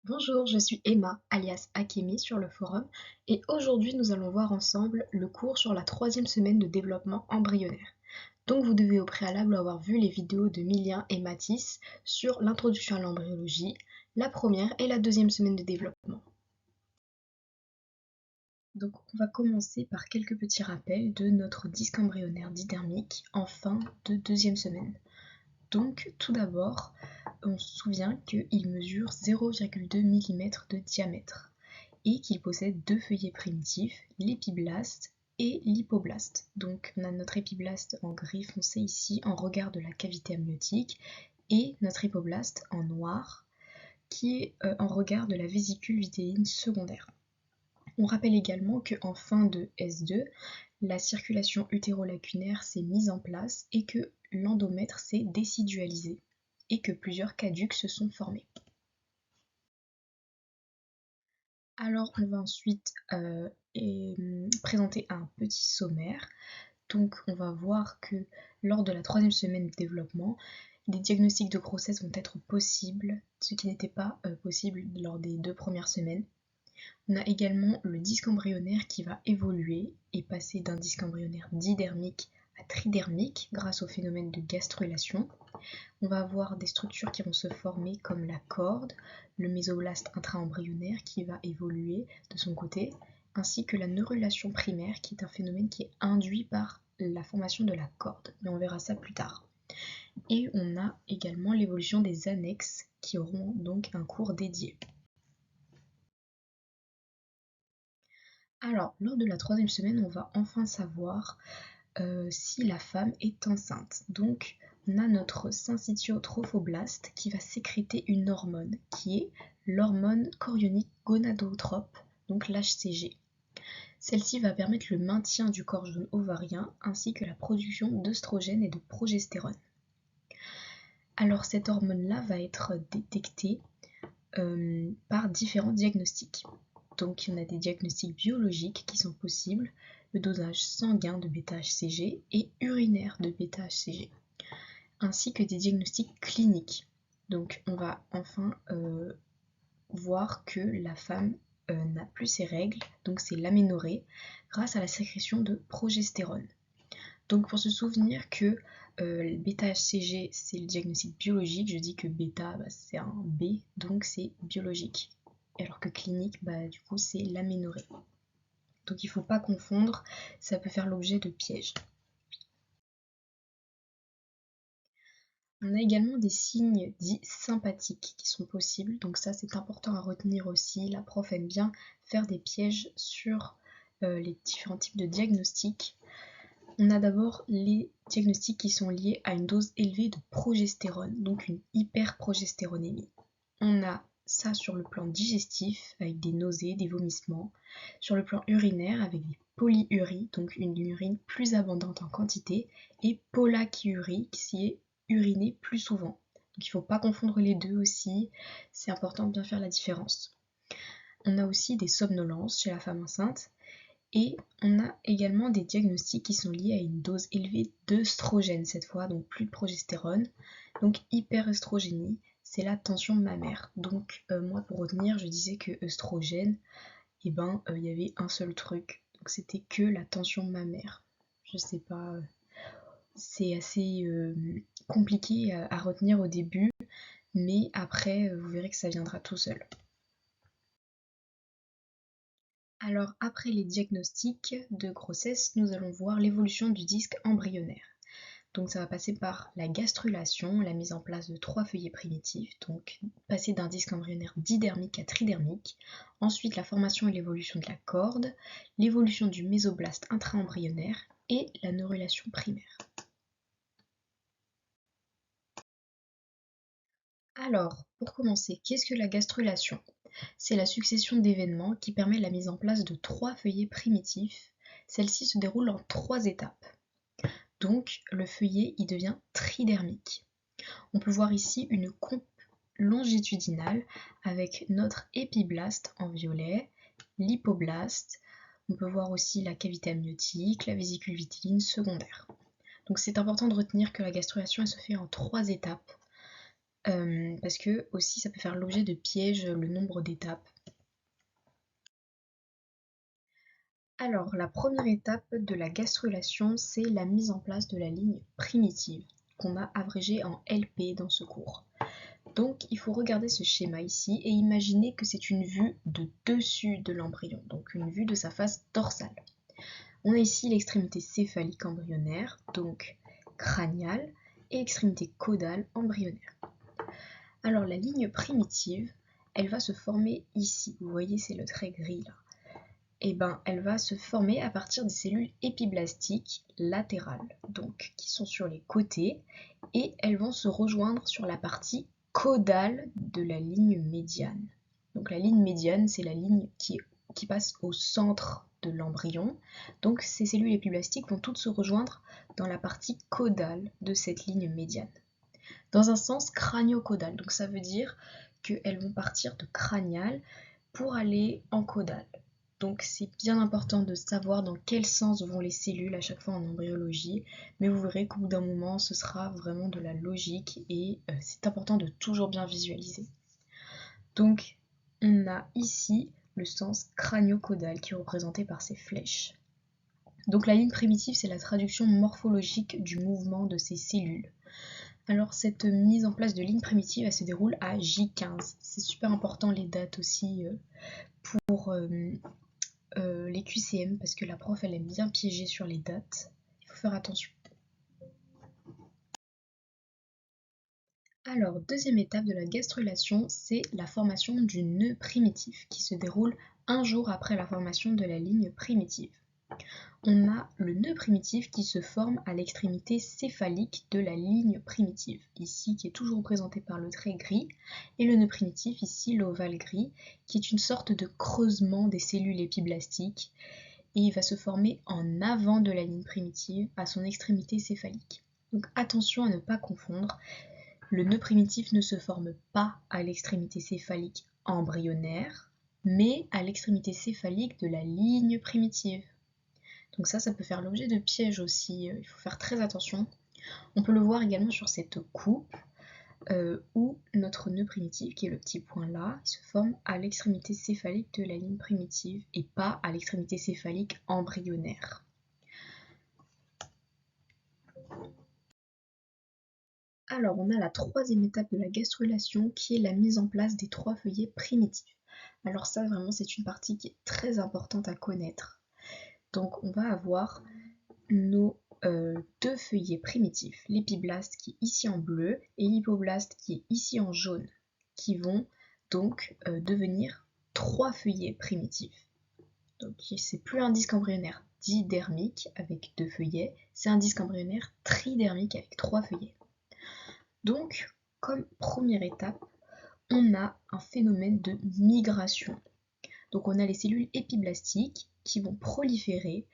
Bonjour, je suis Emma, alias Akemi sur le forum, et aujourd'hui nous allons voir ensemble le cours sur la troisième semaine de développement embryonnaire. Donc vous devez au préalable avoir vu les vidéos de Milien et Mathis sur l'introduction à l'embryologie, la première et la deuxième semaine de développement. Donc on va commencer par quelques petits rappels de notre disque embryonnaire didermique en fin de deuxième semaine. Donc tout d'abord, on se souvient qu'il mesure 0,2 mm de diamètre et qu'il possède deux feuillets primitifs, l'épiblaste et l'hypoblaste. Donc on a notre épiblaste en gris foncé ici en regard de la cavité amniotique et notre hypoblaste en noir qui est en regard de la vésicule vitéine secondaire. On rappelle également qu'en fin de S2, la circulation utérolacunaire s'est mise en place et que l'endomètre s'est décidualisé et que plusieurs caducs se sont formés. Alors on va ensuite présenter un petit sommaire. Donc on va voir que lors de la troisième semaine de développement, des diagnostics de grossesse vont être possibles, ce qui n'était pas possible lors des 2 premières semaines. On a également le disque embryonnaire qui va évoluer et passer d'un disque embryonnaire didermique à tridermique grâce au phénomène de gastrulation. On va avoir des structures qui vont se former comme la corde, le mésoblaste intra-embryonnaire qui va évoluer de son côté, ainsi que la neurulation primaire qui est un phénomène qui est induit par la formation de la corde, mais on verra ça plus tard. Et on a également l'évolution des annexes qui auront donc un cours dédié. Alors, lors de la troisième semaine, on va enfin savoir si la femme est enceinte. Donc, on a notre syncytiotrophoblaste qui va sécréter une hormone qui est l'hormone chorionique gonadotrope, donc l'HCG. Celle-ci va permettre le maintien du corps jaune ovarien ainsi que la production d'œstrogène et de progestérone. Alors cette hormone-là va être détectée par différents diagnostics. Donc il y en a des diagnostics biologiques qui sont possibles, le dosage sanguin de β-HCG et urinaire de β-HCG, ainsi que des diagnostics cliniques. Donc on va enfin voir que la femme n'a plus ses règles, donc c'est l'aménorrhée, grâce à la sécrétion de progestérone. Donc pour se souvenir que β-HCG c'est le diagnostic biologique, je dis que bêta c'est un B, donc c'est biologique. Alors que clinique, du coup c'est l'aménorrhée. Donc il ne faut pas confondre, ça peut faire l'objet de pièges. On a également des signes dits sympathiques qui sont possibles, donc ça c'est important à retenir aussi. La prof aime bien faire des pièges sur les différents types de diagnostics. On a d'abord les diagnostics qui sont liés à une dose élevée de progestérone, donc une hyperprogestéronémie. On a ça sur le plan digestif, avec des nausées, des vomissements. Sur le plan urinaire, avec des polyuries, donc une urine plus abondante en quantité, et polakiurie, qui est urinée plus souvent. Donc il ne faut pas confondre les deux aussi, c'est important de bien faire la différence. On a aussi des somnolences chez la femme enceinte, et on a également des diagnostics qui sont liés à une dose élevée d'œstrogène cette fois, donc plus de progestérone. Donc hyperœstrogénie, c'est la tension mammaire. Donc moi pour retenir, je disais que œstrogène, il y avait un seul truc, donc c'était que la tension mammaire. Je sais pas, c'est assez compliqué à retenir au début, mais après vous verrez que ça viendra tout seul. Alors après les diagnostics de grossesse, nous allons voir l'évolution du disque embryonnaire. Donc ça va passer par la gastrulation, la mise en place de 3 feuillets primitifs, donc passer d'un disque embryonnaire didermique à tridermique, ensuite la formation et l'évolution de la corde, l'évolution du mésoblaste intra-embryonnaire et la neurulation primaire. Alors, pour commencer, qu'est-ce que la gastrulation? C'est la succession d'événements qui permet la mise en place de 3 feuillets primitifs. Celle-ci se déroule en 3 étapes. Donc le feuillet il devient tridermique. On peut voir ici une coupe longitudinale avec notre épiblaste en violet, l'hypoblaste. On peut voir aussi la cavité amniotique, la vésicule vitéline secondaire. Donc c'est important de retenir que la gastrulation elle se fait en 3 étapes. parce que aussi ça peut faire l'objet de pièges, le nombre d'étapes. Alors, la première étape de la gastrulation, c'est la mise en place de la ligne primitive, qu'on a abrégée en LP dans ce cours. Donc, il faut regarder ce schéma ici et imaginer que c'est une vue de dessus de l'embryon, donc une vue de sa face dorsale. On a ici l'extrémité céphalique embryonnaire, donc crâniale, et extrémité caudale embryonnaire. Alors, la ligne primitive, elle va se former ici. Vous voyez, c'est le trait gris là. Et elle va se former à partir des cellules épiblastiques latérales, donc qui sont sur les côtés, et elles vont se rejoindre sur la partie caudale de la ligne médiane. Donc la ligne médiane, c'est la ligne qui passe au centre de l'embryon. Donc ces cellules épiblastiques vont toutes se rejoindre dans la partie caudale de cette ligne médiane. Dans un sens crânio-caudal, donc ça veut dire qu'elles vont partir de crânial pour aller en caudal. Donc c'est bien important de savoir dans quel sens vont les cellules à chaque fois en embryologie, mais vous verrez qu'au bout d'un moment ce sera vraiment de la logique et c'est important de toujours bien visualiser. Donc on a ici le sens crânio-caudal qui est représenté par ces flèches. Donc la ligne primitive, c'est la traduction morphologique du mouvement de ces cellules. Alors cette mise en place de ligne primitive, elle se déroule à J15. C'est super important les dates aussi pour les QCM parce que la prof elle aime bien piéger sur les dates. Il faut faire attention. Alors deuxième étape de la gastrulation, c'est la formation du nœud primitif qui se déroule un jour après la formation de la ligne primitive. On a le nœud primitif qui se forme à l'extrémité céphalique de la ligne primitive, ici qui est toujours représenté par le trait gris, et le nœud primitif, ici l'ovale gris, qui est une sorte de creusement des cellules épiblastiques, et il va se former en avant de la ligne primitive à son extrémité céphalique. Donc attention à ne pas confondre, le nœud primitif ne se forme pas à l'extrémité céphalique embryonnaire, mais à l'extrémité céphalique de la ligne primitive. Donc ça peut faire l'objet de pièges aussi, il faut faire très attention. On peut le voir également sur cette coupe où notre nœud primitif, qui est le petit point là, il se forme à l'extrémité céphalique de la ligne primitive et pas à l'extrémité céphalique embryonnaire. Alors on a la troisième étape de la gastrulation qui est la mise en place des 3 feuillets primitifs. Alors ça vraiment c'est une partie qui est très importante à connaître. Donc on va avoir nos 2 feuillets primitifs, l'épiblaste qui est ici en bleu et l'hypoblaste qui est ici en jaune, qui vont donc devenir 3 feuillets primitifs. Donc c'est plus un disque embryonnaire didermique avec 2 feuillets, c'est un disque embryonnaire tridermique avec 3 feuillets. Donc comme première étape, on a un phénomène de migration. Donc on a les cellules épiblastiques qui vont proliférer,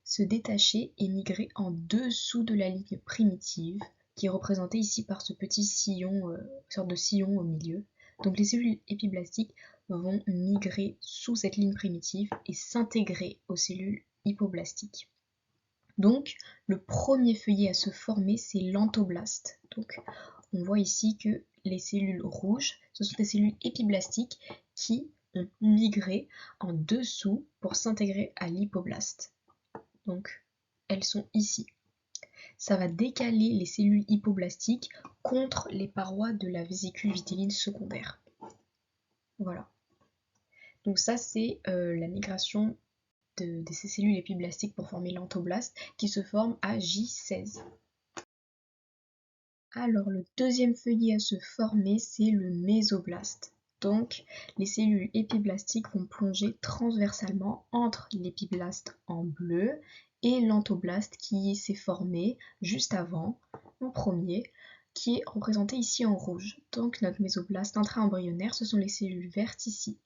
se détacher et migrer en dessous de la ligne primitive, qui est représentée ici par ce petit sillon, sorte de sillon au milieu. Donc les cellules épiblastiques vont migrer sous cette ligne primitive et s'intégrer aux cellules hypoblastiques. Donc le premier feuillet à se former, c'est l'antoblaste. Donc on voit ici que les cellules rouges, ce sont des cellules épiblastiques qui ont migré en dessous pour s'intégrer à l'hypoblaste. Donc elles sont ici. Ça va décaler les cellules hypoblastiques contre les parois de la vésicule vitelline secondaire. Voilà. Donc ça c'est la migration de ces cellules épiblastiques pour former l'antoblaste qui se forme à J16. Alors le deuxième feuillet à se former, c'est le mésoblaste. Donc les cellules épiblastiques vont plonger transversalement entre l'épiblaste en bleu et l'antoblaste qui s'est formé juste avant, en premier, qui est représenté ici en rouge. Donc notre mésoblaste intra-embryonnaire, ce sont les cellules vertes ici.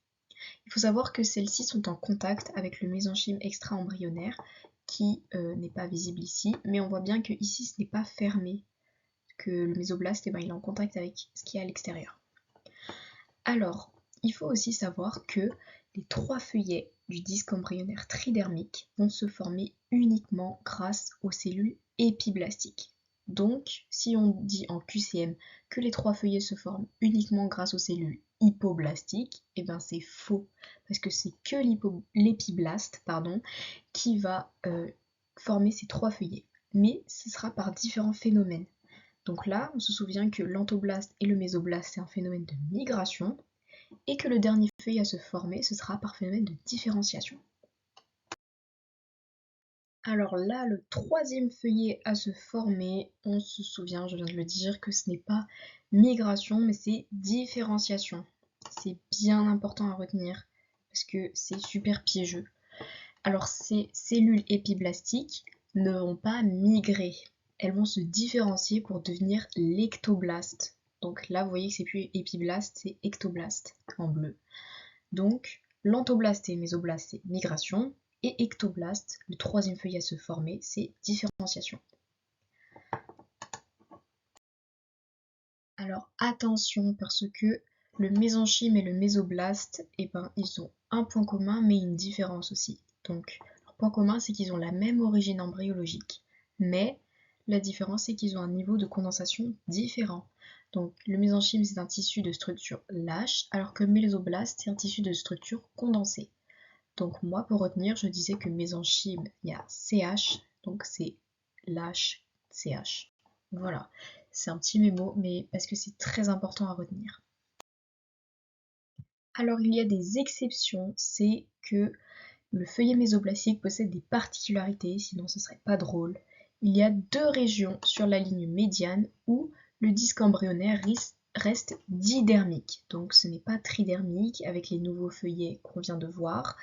Il faut savoir que celles-ci sont en contact avec le mésenchyme extra-embryonnaire qui n'est pas visible ici, mais on voit bien que ici ce n'est pas fermé, que le mésoblaste il est en contact avec ce qui est à l'extérieur. Alors, il faut aussi savoir que les 3 feuillets du disque embryonnaire tridermique vont se former uniquement grâce aux cellules épiblastiques. Donc, si on dit en QCM que les 3 feuillets se forment uniquement grâce aux cellules hypoblastiques, et ben c'est faux, parce que c'est que l'épiblaste qui va former ces 3 feuillets. Mais ce sera par différents phénomènes. Donc là, on se souvient que l'entoblaste et le mésoblaste, c'est un phénomène de migration, et que le dernier feuillet à se former, ce sera par phénomène de différenciation. Alors là, le 3e feuillet à se former, on se souvient, je viens de le dire, que ce n'est pas migration, mais c'est différenciation. C'est bien important à retenir, parce que c'est super piégeux. Alors ces cellules épiblastiques ne vont pas migrer, elles vont se différencier pour devenir l'ectoblaste. Donc là, vous voyez que c'est plus épiblaste, c'est ectoblaste en bleu. Donc l'entoblaste et mésoblaste, c'est migration, et ectoblaste, le 3e feuillet à se former, c'est différenciation. Alors attention, parce que le mésenchyme et le mésoblaste, ils ont un point commun, mais une différence aussi. Donc leur point commun, c'est qu'ils ont la même origine embryologique, mais la différence, c'est qu'ils ont un niveau de condensation différent. Donc le mésenchyme, c'est un tissu de structure lâche, alors que le mésoblaste, c'est un tissu de structure condensée. Donc moi, pour retenir, je disais que mésenchyme, il y a CH, donc c'est lâche CH. Voilà, c'est un petit mémo, mais parce que c'est très important à retenir. Alors il y a des exceptions, c'est que le feuillet mésoblastique possède des particularités, sinon ce serait pas drôle. Il y a 2 régions sur la ligne médiane où le disque embryonnaire reste didermique, donc ce n'est pas tridermique avec les nouveaux feuillets qu'on vient de voir,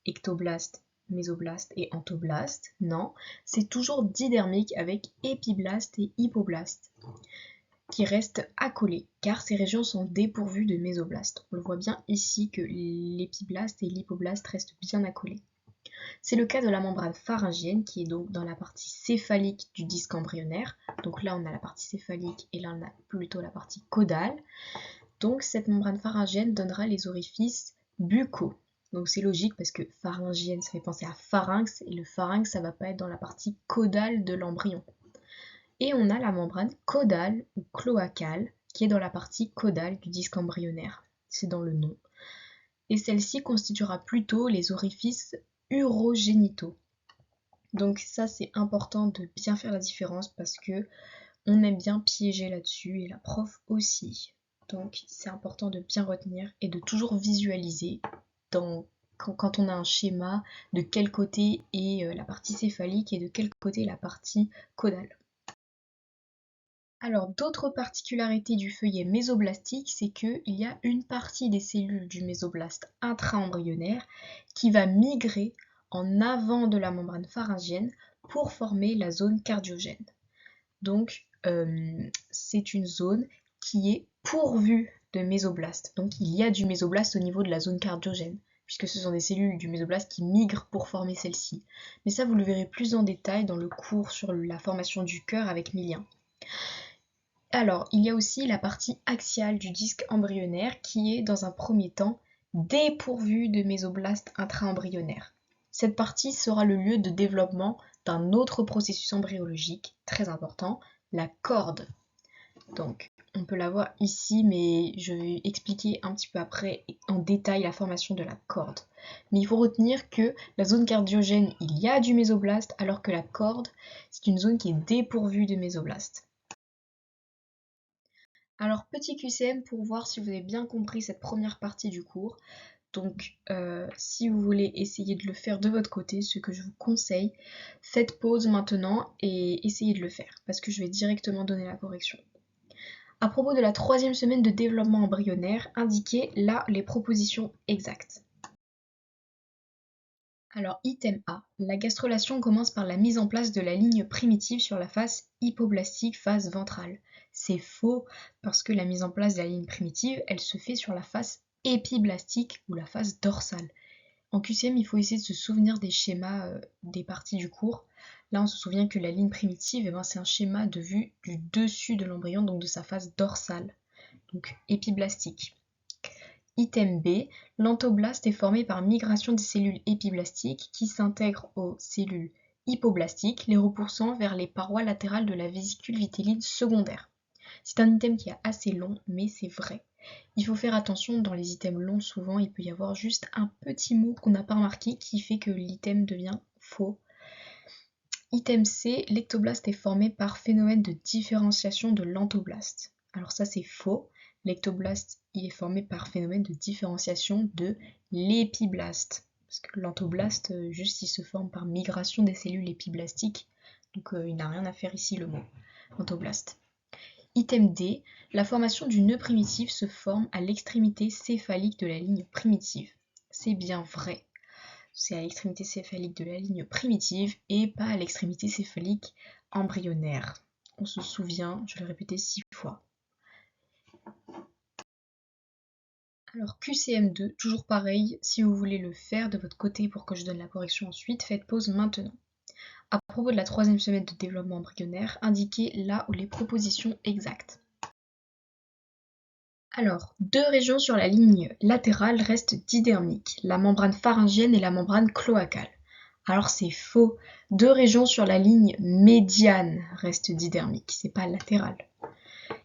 ectoblaste, mésoblaste et entoblaste, non, c'est toujours didermique avec épiblaste et hypoblaste qui restent accolés car ces régions sont dépourvues de mésoblaste. On le voit bien ici que l'épiblaste et l'hypoblaste restent bien accolés. C'est le cas de la membrane pharyngienne qui est donc dans la partie céphalique du disque embryonnaire. Donc là on a la partie céphalique et là on a plutôt la partie caudale. Donc cette membrane pharyngienne donnera les orifices buccaux. Donc c'est logique parce que pharyngienne ça fait penser à pharynx et le pharynx ça va pas être dans la partie caudale de l'embryon. Et on a la membrane caudale ou cloacale qui est dans la partie caudale du disque embryonnaire. C'est dans le nom. Et celle-ci constituera plutôt les orifices urogénitaux. Donc ça c'est important de bien faire la différence parce que on aime bien piéger là-dessus et la prof aussi. Donc c'est important de bien retenir et de toujours visualiser quand on a un schéma de quel côté est la partie céphalique et de quel côté est la partie caudale. Alors d'autres particularités du feuillet mésoblastique, c'est qu'il y a une partie des cellules du mésoblaste intra-embryonnaire qui va migrer en avant de la membrane pharyngienne pour former la zone cardiogène. Donc c'est une zone qui est pourvue de mésoblastes. Donc il y a du mésoblaste au niveau de la zone cardiogène, puisque ce sont des cellules du mésoblaste qui migrent pour former celle-ci. Mais ça vous le verrez plus en détail dans le cours sur la formation du cœur avec Milien. Alors, il y a aussi la partie axiale du disque embryonnaire qui est dans un premier temps dépourvue de mésoblastes intra-embryonnaires. Cette partie sera le lieu de développement d'un autre processus embryologique très important, la corde. Donc, on peut la voir ici, mais je vais expliquer un petit peu après en détail la formation de la corde. Mais il faut retenir que la zone cardiogène, il y a du mésoblaste, alors que la corde, c'est une zone qui est dépourvue de mésoblaste. Alors petit QCM pour voir si vous avez bien compris cette première partie du cours. Donc si vous voulez essayer de le faire de votre côté, ce que je vous conseille, faites pause maintenant et essayez de le faire parce que je vais directement donner la correction. À propos de la 3e semaine de développement embryonnaire, indiquez là les propositions exactes. Alors item A, la gastrulation commence par la mise en place de la ligne primitive sur la face hypoblastique face ventrale. C'est faux parce que la mise en place de la ligne primitive, elle se fait sur la face épiblastique ou la face dorsale. En QCM, il faut essayer de se souvenir des schémas des parties du cours. Là, on se souvient que la ligne primitive, c'est un schéma de vue du dessus de l'embryon, donc de sa face dorsale, donc épiblastique. Item B, l'entoblaste est formé par migration des cellules épiblastiques qui s'intègrent aux cellules hypoblastique, les repoussant vers les parois latérales de la vésicule vitelline secondaire. C'est un item qui est assez long, mais c'est vrai. Il faut faire attention, dans les items longs, souvent, il peut y avoir juste un petit mot qu'on n'a pas remarqué qui fait que l'item devient faux. Item C, l'ectoblaste est formé par phénomène de différenciation de l'entoblaste. Alors ça c'est faux, l'ectoblaste il est formé par phénomène de différenciation de l'épiblaste. Parce que l'entoblaste, juste il se forme par migration des cellules épiblastiques, donc il n'a rien à faire ici le mot entoblaste. Item D, la formation du nœud primitif se forme à l'extrémité céphalique de la ligne primitive. C'est bien vrai. C'est à l'extrémité céphalique de la ligne primitive et pas à l'extrémité céphalique embryonnaire. On se souvient, je l'ai répété 6 fois. Alors QCM2, toujours pareil, si vous voulez le faire de votre côté pour que je donne la correction ensuite, faites pause maintenant. À propos de la 3e semaine de développement embryonnaire, indiquez là où les propositions exactes. Alors, 2 régions sur la ligne latérale restent didermiques, la membrane pharyngienne et la membrane cloacale. Alors c'est faux, 2 régions sur la ligne médiane restent didermiques, c'est pas latérale.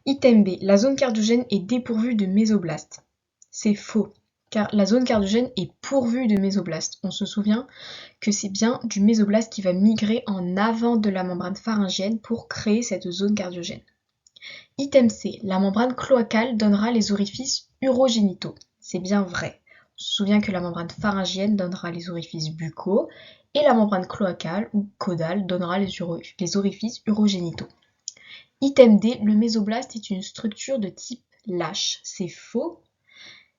Item B, la zone cardiogène est dépourvue de mésoblastes. C'est faux, car la zone cardiogène est pourvue de mésoblastes. On se souvient que c'est bien du mésoblaste qui va migrer en avant de la membrane pharyngienne pour créer cette zone cardiogène. Item C, la membrane cloacale donnera les orifices urogénitaux. C'est bien vrai. On se souvient que la membrane pharyngienne donnera les orifices buccaux et la membrane cloacale ou caudale donnera les orifices urogénitaux. Item D, le mésoblaste est une structure de type lâche. C'est faux.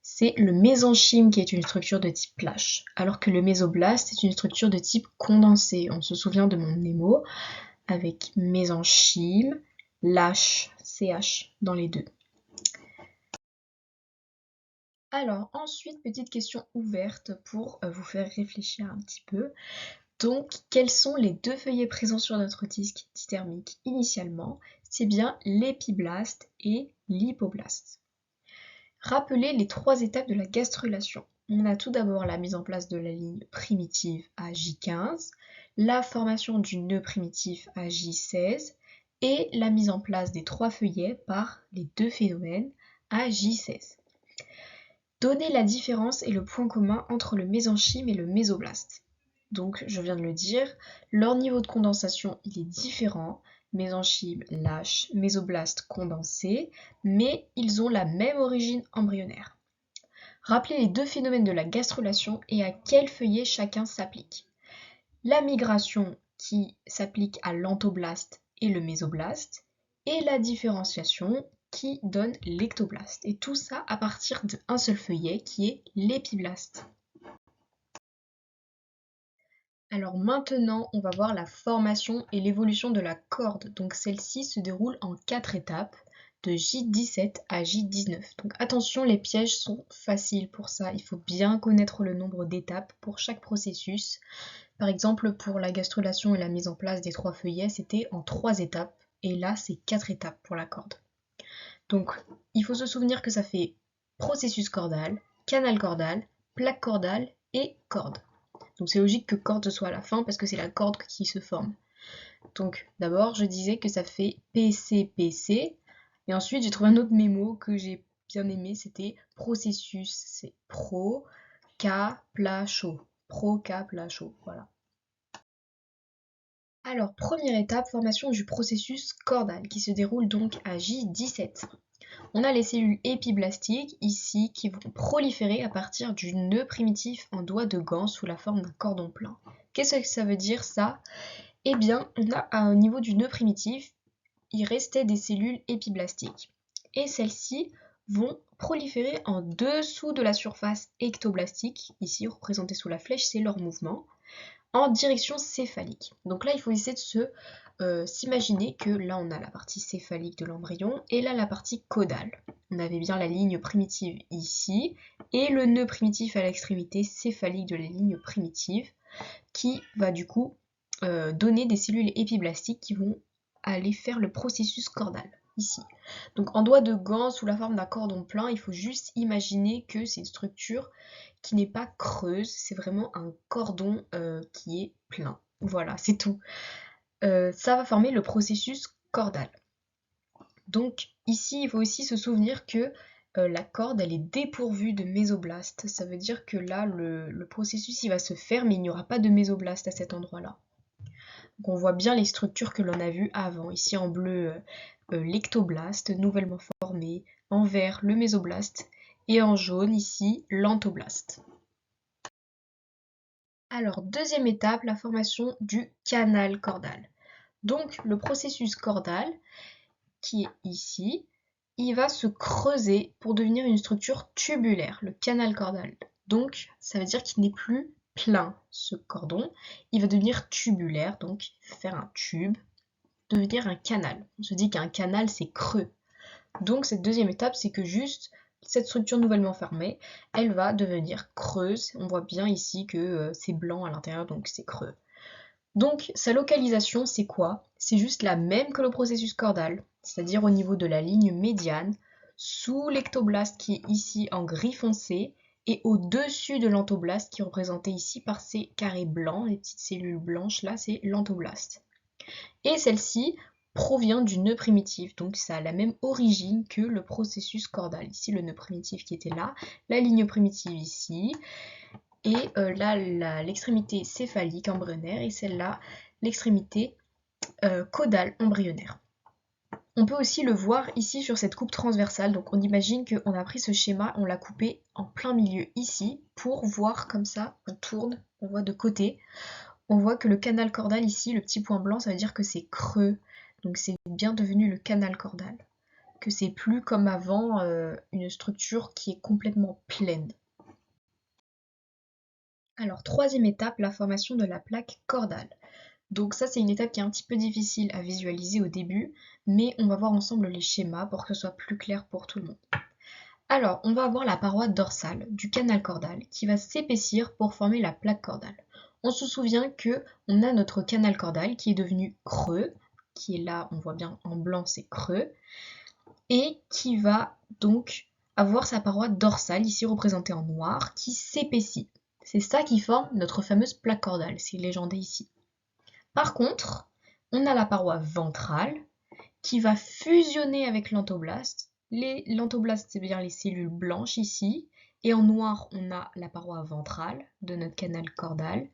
C'est le mésenchyme qui est une structure de type lâche, alors que le mésoblaste est une structure de type condensé. On se souvient de mon mémo avec mésenchyme, lâche, CH dans les deux. Alors ensuite, petite question ouverte pour vous faire réfléchir un petit peu. Donc, quels sont les 2 feuillets présents sur notre disque didermique initialement? C'est bien l'épiblaste et l'hypoblaste. Rappelez les 3 étapes de la gastrulation. On a tout d'abord la mise en place de la ligne primitive à J15, la formation du nœud primitif à J16 et la mise en place des 3 feuillets par les 2 phénomènes à J16. Donnez la différence et le point commun entre le mésenchyme et le mésoblaste. Donc, je viens de le dire, leur niveau de condensation il est différent, mésenchyme lâche, mésoblaste condensé, mais ils ont la même origine embryonnaire. Rappelez les 2 phénomènes de la gastrulation et à quel feuillet chacun s'applique. La migration qui s'applique à l'entoblaste et le mésoblaste, et la différenciation qui donne l'ectoblaste. Et tout ça à partir d'un seul feuillet qui est l'épiblaste. Alors maintenant, on va voir la formation et l'évolution de la corde. Donc celle-ci se déroule en 4 étapes, de J17 à J19. Donc attention, les pièges sont faciles pour ça. Il faut bien connaître le nombre d'étapes pour chaque processus. Par exemple, pour la gastrulation et la mise en place des 3 feuillets, c'était en 3 étapes. Et là, c'est 4 étapes pour la corde. Donc, il faut se souvenir que ça fait processus cordal, canal cordal, plaque cordale et corde. Donc c'est logique que corde soit à la fin parce que c'est la corde qui se forme. Donc d'abord je disais que ça fait PCPC et ensuite j'ai trouvé un autre mémo que j'ai bien aimé, c'était processus, c'est pro, K, plat, chaud. Pro, K, plat, chaud, voilà. Alors première étape, formation du processus cordal qui se déroule donc à J17. On a les cellules épiblastiques ici qui vont proliférer à partir du nœud primitif en doigt de gant sous la forme d'un cordon plein. Qu'est-ce que ça veut dire ça? Eh bien, on a au niveau du nœud primitif, il restait des cellules épiblastiques. Et celles-ci vont proliférer en dessous de la surface ectoblastique, ici représentée sous la flèche, c'est leur mouvement, en direction céphalique. Donc là, il faut essayer de s'imaginer que là, on a la partie céphalique de l'embryon et là, la partie caudale. On avait bien la ligne primitive ici et le nœud primitif à l'extrémité céphalique de la ligne primitive qui va du coup donner des cellules épiblastiques qui vont aller faire le processus cordal ici. Donc en doigt de gant sous la forme d'un cordon plein, il faut juste imaginer que c'est une structure qui n'est pas creuse, c'est vraiment un cordon qui est plein. Voilà, c'est tout. Ça va former le processus cordal. Donc ici, il faut aussi se souvenir que la corde, elle est dépourvue de mésoblastes. Ça veut dire que là, le processus, il va se faire, mais il n'y aura pas de mésoblastes à cet endroit-là. Donc on voit bien les structures que l'on a vues avant. Ici en bleu, l'ectoblaste nouvellement formé, en vert, le mésoblaste, et en jaune, ici, l'antoblaste. Alors, deuxième étape, la formation du canal cordal. Donc, le processus cordal, qui est ici, il va se creuser pour devenir une structure tubulaire, le canal cordal. Donc, ça veut dire qu'il n'est plus plein, ce cordon. Il va devenir tubulaire, donc faire un tube, devenir un canal. On se dit qu'un canal, c'est creux. Donc, cette deuxième étape, c'est que juste cette structure nouvellement fermée, elle va devenir creuse. On voit bien ici que c'est blanc à l'intérieur, donc c'est creux. Donc sa localisation, c'est quoi? C'est juste la même que le processus cordal, c'est-à-dire au niveau de la ligne médiane, sous l'ectoblaste qui est ici en gris foncé, et au-dessus de l'antoblaste qui est représenté ici par ces carrés blancs, les petites cellules blanches là, c'est l'antoblaste. Et celle-ci provient du nœud primitif, donc ça a la même origine que le processus cordal. Ici le nœud primitif qui était là, la ligne primitive ici, et là l'extrémité céphalique embryonnaire, et celle-là l'extrémité caudale embryonnaire. On peut aussi le voir ici sur cette coupe transversale, donc on imagine qu'on a pris ce schéma, on l'a coupé en plein milieu ici, pour voir comme ça, on tourne, on voit de côté, on voit que le canal cordal ici, le petit point blanc, ça veut dire que c'est creux, donc c'est bien devenu le canal cordal, que c'est plus comme avant une structure qui est complètement pleine. Alors, troisième étape, la formation de la plaque cordale. Donc ça, c'est une étape qui est un petit peu difficile à visualiser au début, mais on va voir ensemble les schémas pour que ce soit plus clair pour tout le monde. Alors, on va avoir la paroi dorsale du canal cordal qui va s'épaissir pour former la plaque cordale. On se souvient que on a notre canal cordal qui est devenu creux, qui est là, on voit bien en blanc, c'est creux, et qui va donc avoir sa paroi dorsale, ici représentée en noir, qui s'épaissit. C'est ça qui forme notre fameuse plaque cordale, c'est légendé ici. Par contre, on a la paroi ventrale qui va fusionner avec l'antoblaste. L'antoblaste, c'est bien les cellules blanches ici, et en noir, on a la paroi ventrale de notre canal cordal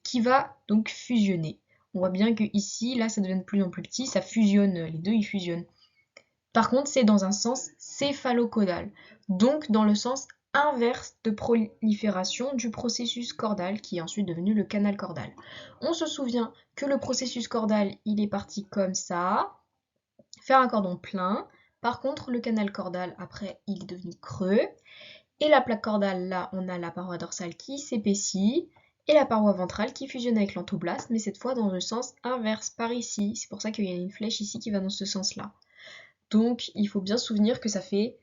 qui va donc fusionner. On voit bien que ici, là, ça devient de plus en plus petit, ça fusionne, les deux, ils fusionnent. Par contre, c'est dans un sens céphalocaudal, donc dans le sens inverse de prolifération du processus cordal qui est ensuite devenu le canal cordal. On se souvient que le processus cordal, il est parti comme ça, faire un cordon plein. Par contre, le canal cordal, après, il est devenu creux. Et la plaque cordale, là, on a la paroi dorsale qui s'épaissit et la paroi ventrale qui fusionne avec l'antoblaste, mais cette fois dans le sens inverse, par ici. C'est pour ça qu'il y a une flèche ici qui va dans ce sens-là. Donc, il faut bien se souvenir que ça fait,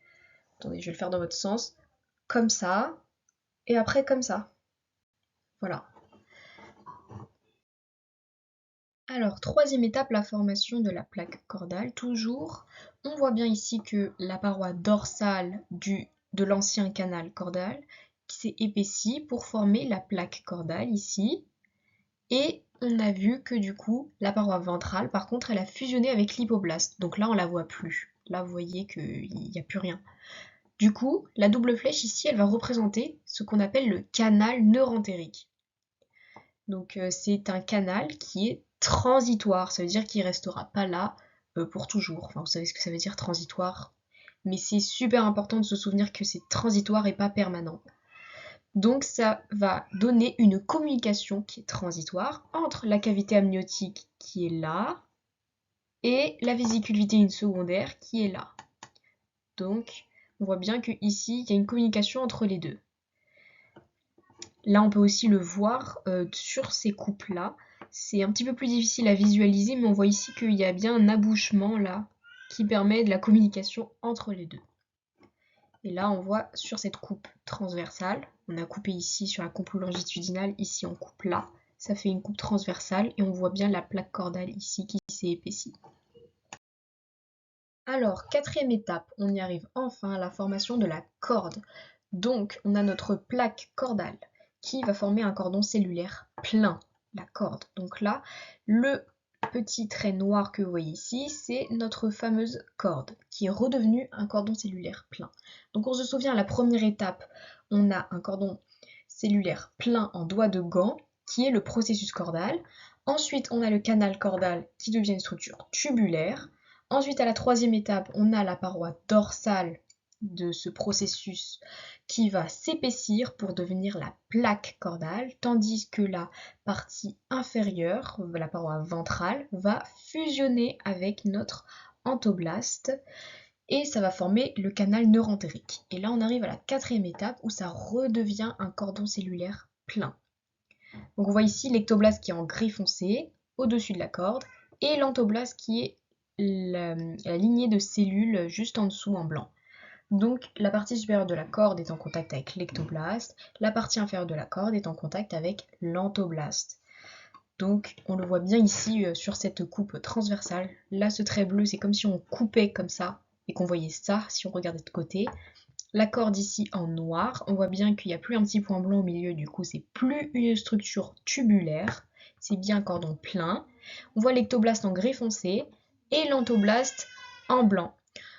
attendez, je vais le faire dans votre sens, comme ça, et après comme ça. Voilà. Alors, troisième étape, la formation de la plaque cordale. Toujours, on voit bien ici que la paroi dorsale de l'ancien canal cordal qui s'est épaissie pour former la plaque cordale ici. Et on a vu que du coup, la paroi ventrale, par contre, elle a fusionné avec l'hypoblaste. Donc là, on la voit plus. Là, vous voyez qu'il n'y a plus rien. Du coup, la double flèche ici, elle va représenter ce qu'on appelle le canal neurantérique. Donc c'est un canal qui est transitoire, ça veut dire qu'il ne restera pas là pour toujours. Enfin, vous savez ce que ça veut dire transitoire, mais c'est super important de se souvenir que c'est transitoire et pas permanent. Donc ça va donner une communication qui est transitoire entre la cavité amniotique qui est là et la vésicule vitéine secondaire qui est là. Donc on voit bien qu'ici, il y a une communication entre les deux. Là, on peut aussi le voir sur ces coupes-là. C'est un petit peu plus difficile à visualiser, mais on voit ici qu'il y a bien un abouchement là qui permet de la communication entre les deux. Et là, on voit sur cette coupe transversale, on a coupé ici sur la coupe longitudinale, ici on coupe là, ça fait une coupe transversale et on voit bien la plaque cordale ici qui s'est épaissie. Alors, quatrième étape, on y arrive enfin à la formation de la corde. Donc, on a notre plaque cordale qui va former un cordon cellulaire plein. la corde. Donc là, le petit trait noir que vous voyez ici, c'est notre fameuse corde qui est redevenue un cordon cellulaire plein. Donc on se souvient, à la première étape, on a un cordon cellulaire plein en doigt de gant qui est le processus cordal. Ensuite, on a le canal cordal qui devient une structure tubulaire. Ensuite, à la troisième étape, on a la paroi dorsale de ce processus qui va s'épaissir pour devenir la plaque cordale, tandis que la partie inférieure, la paroi ventrale, va fusionner avec notre entoblaste et ça va former le canal neurentérique. Et là, on arrive à la quatrième étape où ça redevient un cordon cellulaire plein. Donc on voit ici l'ectoblaste qui est en gris foncé au-dessus de la corde et l'entoblaste qui est la lignée de cellules juste en dessous en blanc. Donc la partie supérieure de la corde est en contact avec l'ectoblaste, la partie inférieure de la corde est en contact avec l'entoblaste. Donc on le voit bien ici sur cette coupe transversale. Là ce trait bleu c'est comme si on coupait comme ça et qu'on voyait ça si on regardait de côté. La corde ici en noir, on voit bien qu'il n'y a plus un petit point blanc au milieu, du coup c'est plus une structure tubulaire, c'est bien un cordon plein. On voit l'ectoblaste en gris foncé et l'entoblaste en blanc.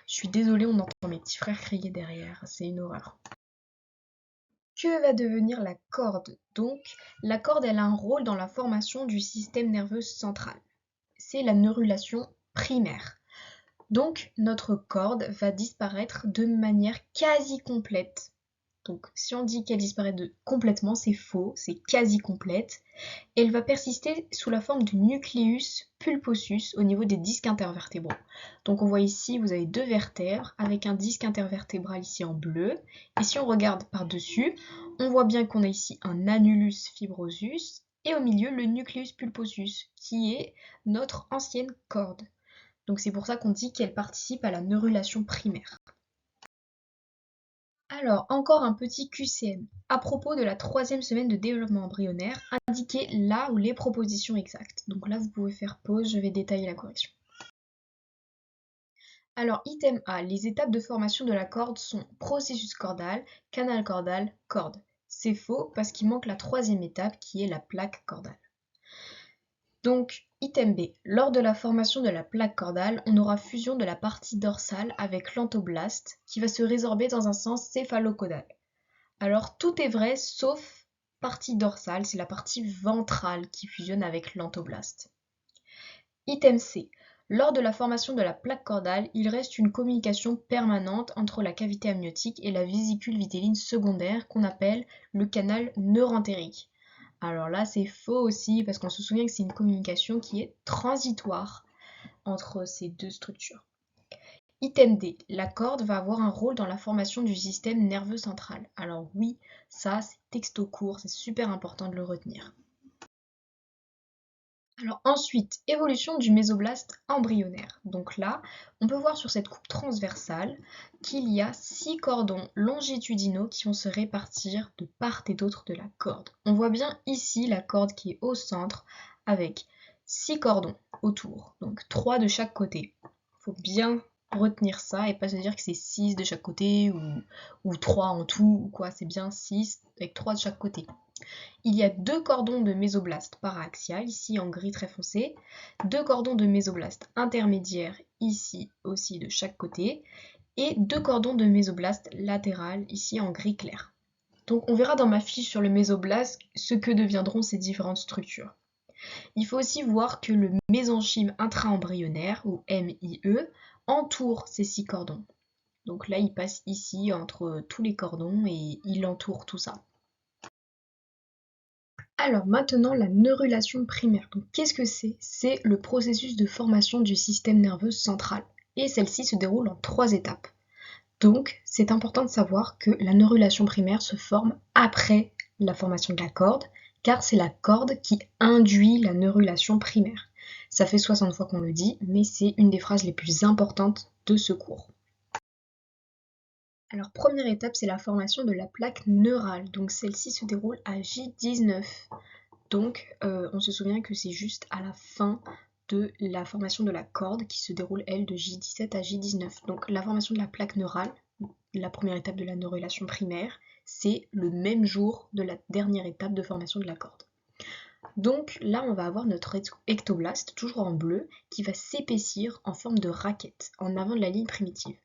Je suis désolée, on entend mes petits frères crier derrière, c'est une horreur. Que va devenir la corde? Donc, la corde, elle a un rôle dans la formation du système nerveux central. C'est la neurulation primaire. Donc, notre corde va disparaître de manière quasi complète. Donc, si on dit qu'elle disparaît complètement, c'est faux, c'est quasi complète. Elle va persister sous la forme du nucleus pulposus au niveau des disques intervertébraux. Donc on voit ici, vous avez deux vertèbres avec un disque intervertébral ici en bleu. Et si on regarde par-dessus, on voit bien qu'on a ici un annulus fibrosus et au milieu le nucleus pulposus qui est notre ancienne corde. Donc c'est pour ça qu'on dit qu'elle participe à la neurulation primaire. Alors, encore un petit QCM. À propos de la troisième semaine de développement embryonnaire, indiquez là où les propositions exactes. Donc là, vous pouvez faire pause, je vais détailler la correction. Alors, item A, les étapes de formation de la corde sont processus cordal, canal cordal, corde. C'est faux parce qu'il manque la troisième étape qui est la plaque cordale. Donc, item B, lors de la formation de la plaque cordale, on aura fusion de la partie dorsale avec l'entoblaste qui va se résorber dans un sens céphalocodal. Alors tout est vrai sauf partie dorsale, c'est la partie ventrale qui fusionne avec l'entoblaste. Item C. Lors de la formation de la plaque cordale, il reste une communication permanente entre la cavité amniotique et la vésicule vitelline secondaire qu'on appelle le canal neurentérique. Alors là c'est faux aussi parce qu'on se souvient que c'est une communication qui est transitoire entre ces deux structures. Item D, la corde va avoir un rôle dans la formation du système nerveux central. Alors oui, ça c'est texto court, c'est super important de le retenir. Alors ensuite, évolution du mésoblaste embryonnaire. Donc là, on peut voir sur cette coupe transversale qu'il y a 6 cordons longitudinaux qui vont se répartir de part et d'autre de la corde. On voit bien ici la corde qui est au centre avec 6 cordons autour, donc 3 de chaque côté. Il faut bien retenir ça et pas se dire que c'est 6 de chaque côté ou 3 en tout ou quoi, c'est bien 6 avec 3 de chaque côté. Il y a 2 cordons de mésoblaste paraaxial, ici en gris très foncé, 2 cordons de mésoblaste intermédiaire, ici aussi de chaque côté, et 2 cordons de mésoblaste latéral, ici en gris clair. Donc on verra dans ma fiche sur le mésoblaste ce que deviendront ces différentes structures. Il faut aussi voir que le mésenchyme intra-embryonnaire, ou MIE, entoure ces 6 cordons. Donc là, il passe ici entre tous les cordons et il entoure tout ça. Alors maintenant, la neurulation primaire. Donc qu'est-ce que c'est? C'est le processus de formation du système nerveux central. Et celle-ci se déroule en 3 étapes. Donc c'est important de savoir que la neurulation primaire se forme après la formation de la corde, car c'est la corde qui induit la neurulation primaire. Ça fait 60 fois qu'on le dit, mais c'est une des phrases les plus importantes de ce cours. Alors première étape, c'est la formation de la plaque neurale. Donc celle-ci se déroule à J19. Donc on se souvient que c'est juste à la fin de la formation de la corde qui se déroule elle de J17 à J19. Donc la formation de la plaque neurale, la première étape de la neurulation primaire, c'est le même jour de la dernière étape de formation de la corde. Donc là, on va avoir notre ectoblaste, toujours en bleu, qui va s'épaissir en forme de raquette en avant de la ligne primitive.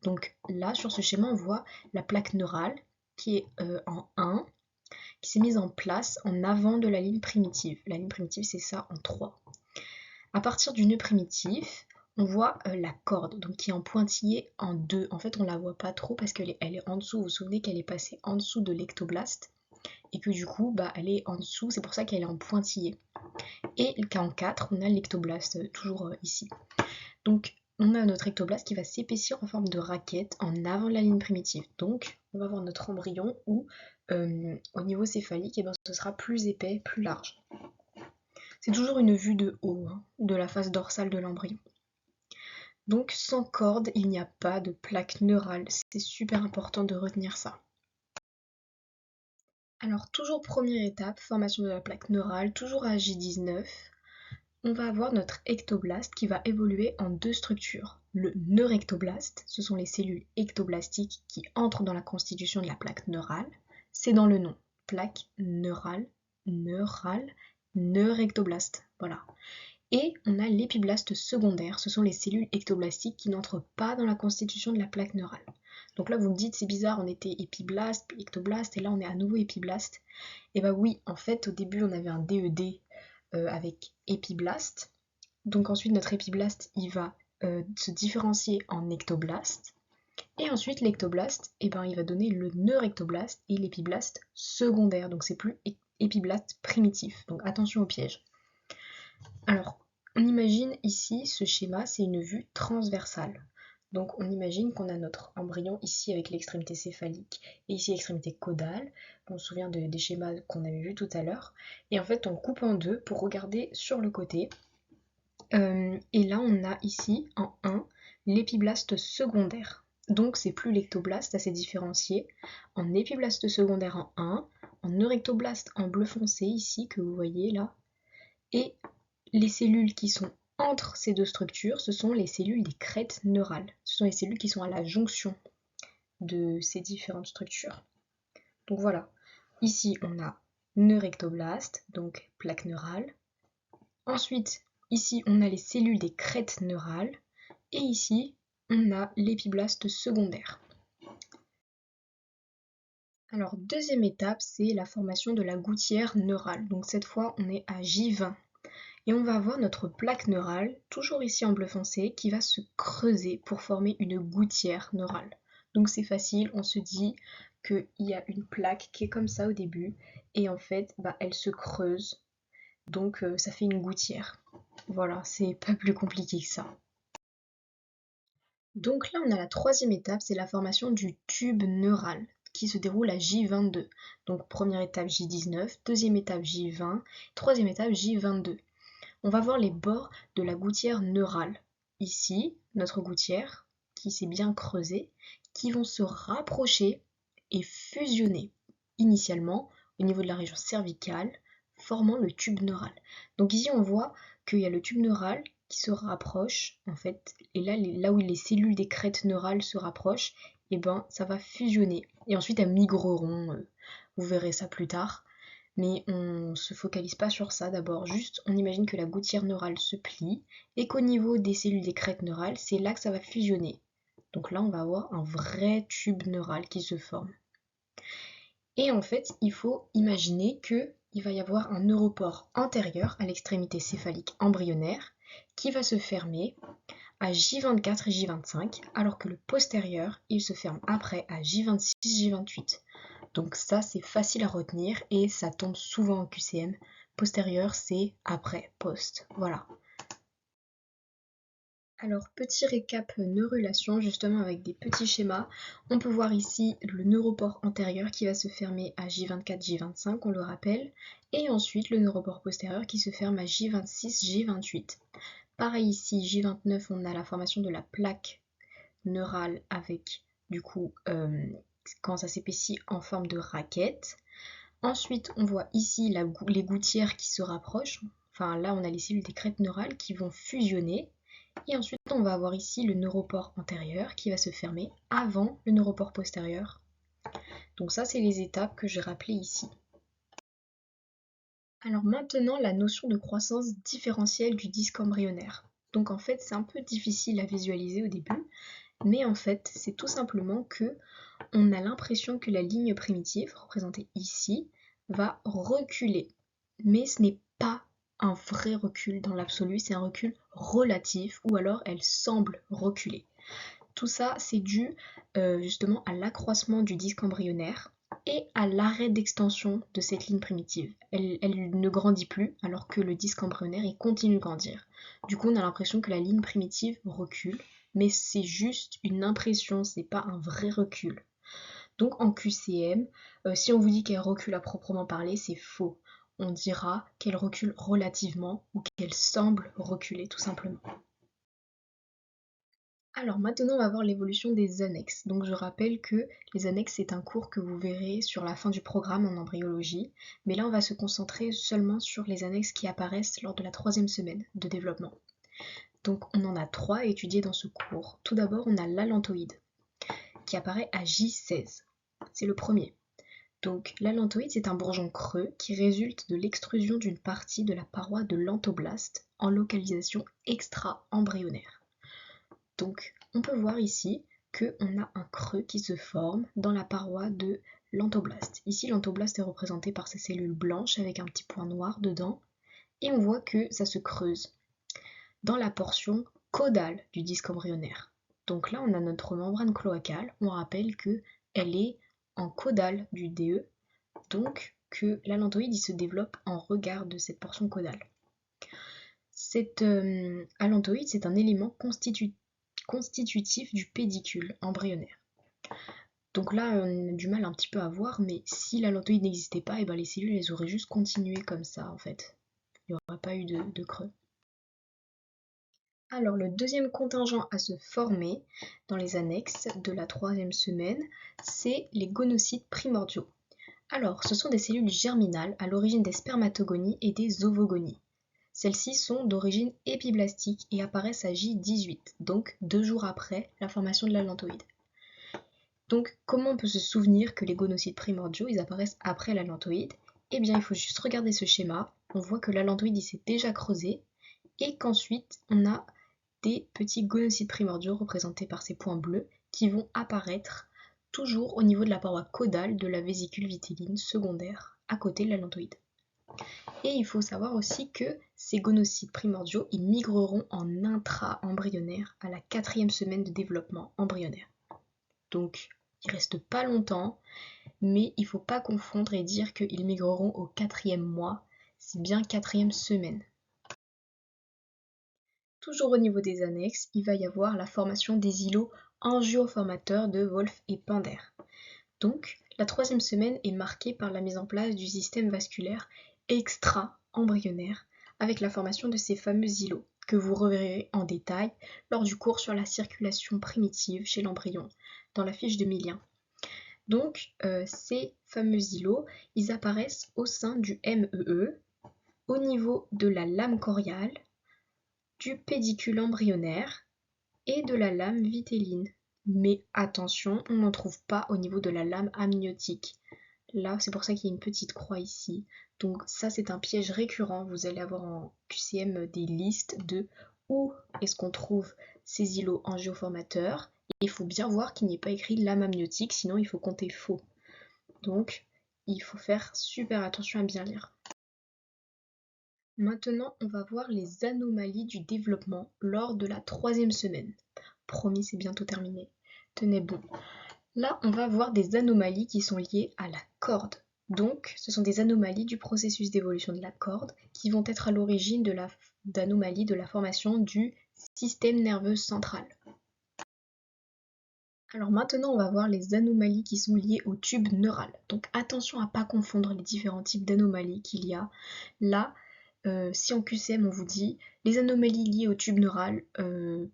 Donc là, sur ce schéma, on voit la plaque neurale qui est en 1, qui s'est mise en place en avant de la ligne primitive. La ligne primitive, c'est ça en 3. À partir du nœud primitif, on voit la corde, donc qui est en pointillé en 2. En fait, on la voit pas trop parce qu'elle est en dessous. Vous vous souvenez qu'elle est passée en dessous de l'ectoblaste et que du coup, elle est en dessous. C'est pour ça qu'elle est en pointillé. Et en 4, on a l'ectoblaste, toujours ici. Donc, on a notre ectoblaste qui va s'épaissir en forme de raquette en avant de la ligne primitive. Donc, on va avoir notre embryon où, au niveau céphalique, ce sera plus épais, plus large. C'est toujours une vue de haut, de la face dorsale de l'embryon. Donc sans corde, il n'y a pas de plaque neurale. C'est super important de retenir ça. Alors toujours première étape, formation de la plaque neurale, toujours à J19. On va avoir notre ectoblaste qui va évoluer en 2 structures. Le neurectoblaste, ce sont les cellules ectoblastiques qui entrent dans la constitution de la plaque neurale. C'est dans le nom, plaque neurale, neurectoblaste. Voilà. Et on a l'épiblaste secondaire, ce sont les cellules ectoblastiques qui n'entrent pas dans la constitution de la plaque neurale. Donc là vous me dites c'est bizarre, on était épiblaste, puis ectoblaste, et là on est à nouveau épiblaste. Et bah oui, en fait au début on avait un DED avec épiblaste. Donc ensuite notre épiblaste il va se différencier en ectoblaste. Et ensuite l'ectoblaste, il va donner le neurectoblaste et l'épiblaste secondaire. Donc c'est plus épiblaste primitif. Donc attention au piège. Alors, on imagine ici, ce schéma, c'est une vue transversale. Donc on imagine qu'on a notre embryon ici avec l'extrémité céphalique et ici l'extrémité caudale. On se souvient des schémas qu'on avait vus tout à l'heure. Et en fait, on coupe en deux pour regarder sur le côté. Et là, on a ici, en 1, l'épiblaste secondaire. Donc c'est plus l'ectoblaste, ça s'est différencié. En épiblaste secondaire en 1, en neurectoblaste en bleu foncé ici, que vous voyez là. Et les cellules qui sont entre ces deux structures, ce sont les cellules des crêtes neurales. Ce sont les cellules qui sont à la jonction de ces différentes structures. Donc voilà, ici on a neurectoblaste, donc plaque neurale. Ensuite, ici on a les cellules des crêtes neurales. Et ici, on a l'épiblaste secondaire. Alors, deuxième étape, c'est la formation de la gouttière neurale. Donc cette fois, on est à J20. Et on va avoir notre plaque neurale, toujours ici en bleu foncé, qui va se creuser pour former une gouttière neurale. Donc c'est facile, on se dit qu'il y a une plaque qui est comme ça au début, et en fait, elle se creuse, donc ça fait une gouttière. Voilà, c'est pas plus compliqué que ça. Donc là, on a la troisième étape, c'est la formation du tube neural, qui se déroule à J22. Donc première étape J19, deuxième étape J20, troisième étape J22. On va voir les bords de la gouttière neurale. Ici, notre gouttière, qui s'est bien creusée, qui vont se rapprocher et fusionner initialement au niveau de la région cervicale, formant le tube neural. Donc ici, on voit qu'il y a le tube neural qui se rapproche, en fait, et là où les cellules des crêtes neurales se rapprochent, ça va fusionner. Et ensuite, elles migreront, vous verrez ça plus tard. Mais on se focalise pas sur ça d'abord, juste on imagine que la gouttière neurale se plie et qu'au niveau des cellules des crêtes neurales, c'est là que ça va fusionner. Donc là, on va avoir un vrai tube neural qui se forme. Et en fait, il faut imaginer qu'il va y avoir un neuropore antérieur à l'extrémité céphalique embryonnaire qui va se fermer à J24 et J25, alors que le postérieur, il se ferme après à J26, J28. Donc ça, c'est facile à retenir et ça tombe souvent en QCM. Postérieur, c'est après, post. Voilà. Alors, petit récap neurulation, justement avec des petits schémas. On peut voir ici le neuropore antérieur qui va se fermer à J24, J25, on le rappelle. Et ensuite, le neuropore postérieur qui se ferme à J26, J28. Pareil ici, J29, on a la formation de la plaque neurale avec, du coup, quand ça s'épaissit en forme de raquette. Ensuite, on voit ici les gouttières qui se rapprochent. Enfin, là, on a les cellules des crêtes neurales qui vont fusionner. Et ensuite, on va avoir ici le neuropore antérieur qui va se fermer avant le neuropore postérieur. Donc ça, c'est les étapes que j'ai rappelées ici. Alors maintenant, la notion de croissance différentielle du disque embryonnaire. Donc en fait, c'est un peu difficile à visualiser au début, mais en fait, c'est tout simplement que on a l'impression que la ligne primitive, représentée ici, va reculer. Mais ce n'est pas un vrai recul dans l'absolu, c'est un recul relatif, ou alors elle semble reculer. Tout ça, c'est dû justement à l'accroissement du disque embryonnaire et à l'arrêt d'extension de cette ligne primitive. Elle ne grandit plus alors que le disque embryonnaire il continue de grandir. Du coup, on a l'impression que la ligne primitive recule, mais c'est juste une impression, c'est pas un vrai recul. Donc en QCM, si on vous dit qu'elle recule à proprement parler, c'est faux. On dira qu'elle recule relativement ou qu'elle semble reculer tout simplement. Alors maintenant, on va voir l'évolution des annexes. Donc je rappelle que les annexes, c'est un cours que vous verrez sur la fin du programme en embryologie. Mais là, on va se concentrer seulement sur les annexes qui apparaissent lors de la 3e semaine de développement. Donc on en a 3 à étudier dans ce cours. Tout d'abord, on a l'allantoïde qui apparaît à J16. C'est le premier. Donc l'allantoïde, c'est un bourgeon creux qui résulte de l'extrusion d'une partie de la paroi de l'antoblaste en localisation extra-embryonnaire. Donc on peut voir ici qu'on a un creux qui se forme dans la paroi de l'antoblaste. Ici l'antoblaste est représenté par ces cellules blanches avec un petit point noir dedans et on voit que ça se creuse dans la portion caudale du disque embryonnaire. Donc là on a notre membrane cloacale, on rappelle qu'elle est en caudale du DE, donc que l'allantoïde se développe en regard de cette portion caudale. Cet allantoïde, c'est un élément constitutif du pédicule embryonnaire. Donc là, on a du mal un petit peu à voir, mais si l'allantoïde n'existait pas, et ben les cellules elles auraient juste continué comme ça en fait. Il n'y aurait pas eu de creux. Alors le deuxième contingent à se former dans les annexes de la 3e semaine, c'est les gonocytes primordiaux. Alors, ce sont des cellules germinales à l'origine des spermatogonies et des ovogonies. Celles-ci sont d'origine épiblastique et apparaissent à J18, donc 2 jours après la formation de l'allantoïde. Donc, comment on peut se souvenir que les gonocytes primordiaux, ils apparaissent après l'allantoïde? Eh bien, il faut juste regarder ce schéma. On voit que l'allantoïde, il s'est déjà creusé et qu'ensuite, on a des petits gonocytes primordiaux représentés par ces points bleus qui vont apparaître toujours au niveau de la paroi caudale de la vésicule vitelline secondaire à côté de l'allantoïde. Et il faut savoir aussi que ces gonocytes primordiaux, ils migreront en intra-embryonnaire à la 4e semaine de développement embryonnaire. Donc, ils restent pas longtemps, mais il ne faut pas confondre et dire qu'ils migreront au 4e mois, c'est bien 4e semaine. Toujours au niveau des annexes, il va y avoir la formation des îlots angioformateurs de Wolf et Pender. Donc, la 3e semaine est marquée par la mise en place du système vasculaire extra-embryonnaire avec la formation de ces fameux îlots que vous reverrez en détail lors du cours sur la circulation primitive chez l'embryon dans la fiche de Millien. Donc, ces fameux îlots, ils apparaissent au sein du MEE, au niveau de la lame choriale, du pédicule embryonnaire et de la lame vitelline. Mais attention, on n'en trouve pas au niveau de la lame amniotique. Là, c'est pour ça qu'il y a une petite croix ici. Donc ça, c'est un piège récurrent. Vous allez avoir en QCM des listes de où est-ce qu'on trouve ces îlots angioformateurs. Et il faut bien voir qu'il n'y ait pas écrit lame amniotique, sinon il faut compter faux. Donc, il faut faire super attention à bien lire. Maintenant, on va voir les anomalies du développement lors de la 3e semaine. Promis, c'est bientôt terminé. Tenez bon. Là, on va voir des anomalies qui sont liées à la corde. Donc, ce sont des anomalies du processus d'évolution de la corde qui vont être à l'origine d'anomalies de la formation du système nerveux central. Alors maintenant, on va voir les anomalies qui sont liées au tube neural. Donc attention à ne pas confondre les différents types d'anomalies qu'il y a. Là, si en QCM on vous dit les anomalies liées au tube neural